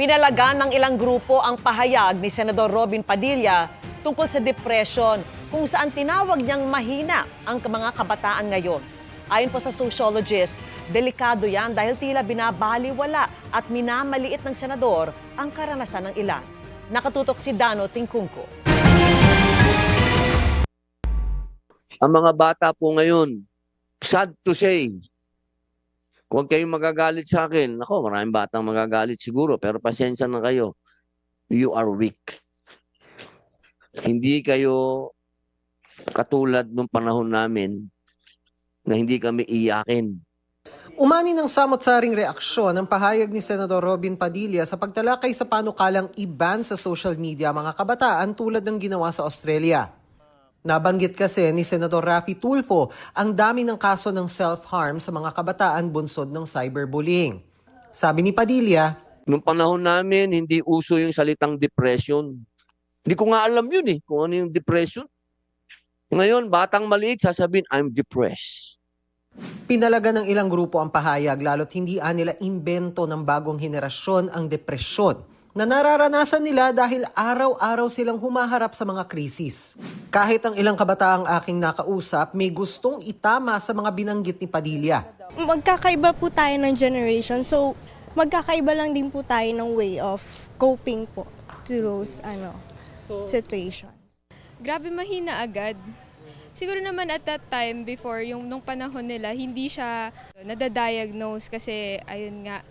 Pinalagan ng ilang grupo ang pahayag ni Senador Robin Padilla tungkol sa depression, kung saan tinawag niyang mahina ang mga kabataan ngayon. Ayon po sa sociologist, delikado yan dahil tila binabaliwala at minamaliit ng senador ang karanasan ng ilan. Nakatutok si Dano Tingkungko. Ang mga bata po ngayon, sad to say, huwag kayong magagalit sa akin. Ako, maraming batang magagalit siguro, pero pasensya na kayo. You are weak. Hindi kayo katulad nung panahon namin na hindi kami iyakin. Umani ng samot-saring reaksyon ang pahayag ni Senador Robin Padilla sa pagtalakay sa panukalang i-ban sa social media mga kabataan tulad ng ginawa sa Australia. Nabanggit kasi ni Senador Raffy Tulfo ang dami ng kaso ng self-harm sa mga kabataan bunsod ng cyberbullying. Sabi ni Padilla, Nung panahon namin, hindi uso yung salitang depression. Hindi ko nga alam yun kung ano yung depression. Ngayon, batang maliit, sasabihin, I'm depressed. pinalaga ng ilang grupo ang pahayag lalo't hindi nila imbento ng bagong henerasyon ang depresyon na nararanasan nila dahil araw-araw silang humaharap sa mga krisis. Kahit ang ilang kabataang aking nakausap, may gustong itama sa mga binanggit ni Padilla. Magkakaiba po tayo ng generation, so magkakaiba lang din po tayo ng way of coping po to those situations. Grabe mahina agad. Siguro naman at that time, before, nung panahon nila, hindi siya nadadiagnose kasi ayun nga,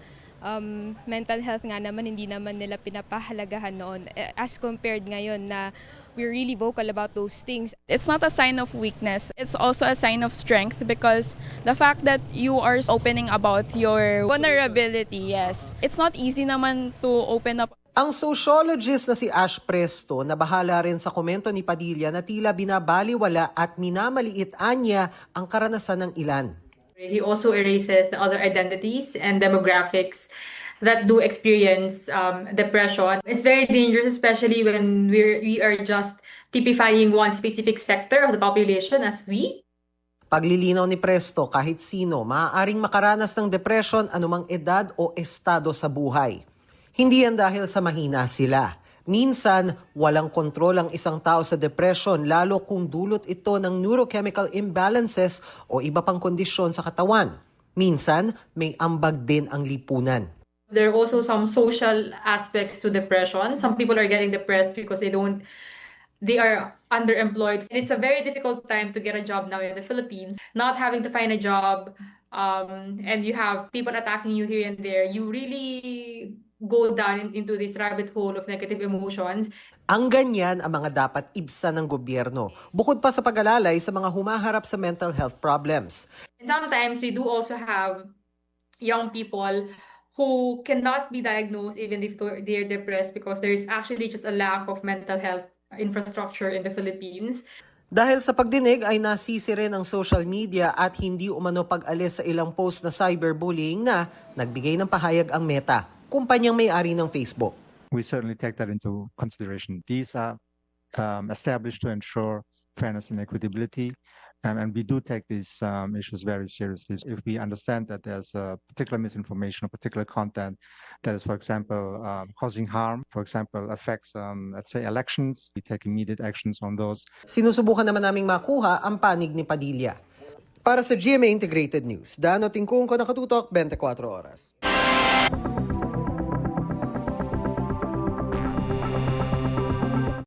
mental health nga naman, hindi naman nila pinapahalagahan noon as compared ngayon na we're really vocal about those things. It's not a sign of weakness. It's also a sign of strength because the fact that you are opening about your vulnerability, yes. It's not easy naman to open up. Ang sociologist na si Ash Presto na bahala rin sa komento ni Padilla na tila binabaliwala at minamaliit niya ang karanasan ng ilan. He also erases the other identities and demographics that do experience depression. It's very dangerous, especially when we are just typifying one specific sector of the population as we. Paglilinaw ni Presto, kahit sino, maaaring makaranas ng depression anumang edad o estado sa buhay. Hindi yan dahil sa mahina sila. Minsan, walang kontrol ang isang tao sa depression lalo kung dulot ito ng neurochemical imbalances o iba pang kondisyon sa katawan. Minsan, may ambag din ang lipunan. There are also some social aspects to depression. Some people are getting depressed because they are underemployed. And it's a very difficult time to get a job now in the Philippines. Not having to find a job, and you have people attacking you here and there, you really go down into this rabbit hole of negative emotions. Ang ganyan ang mga dapat ibsan ng gobyerno, bukod pa sa pag-alalay sa mga humaharap sa mental health problems. And sometimes we do also have young people who cannot be diagnosed even if they're depressed because there is actually just a lack of mental health infrastructure in the Philippines. Dahil sa pagdinig ay nasisi rin ang social media at hindi umano pag-alis sa ilang post na cyberbullying na nagbigay ng pahayag ang Meta, kumpanyang may-ari ng Facebook. We certainly take that into consideration. These are established to ensure fairness and equitability, and we do take these issues very seriously. If we understand that there's a particular misinformation or particular content that is, for example, causing harm, for example, affects, let's say, elections, we take immediate actions on those. Sinusubukan naman naming makuha ang panig ni Padilla. Para sa GMA Integrated News, Dano Tingkungko, nakatutok 24 oras.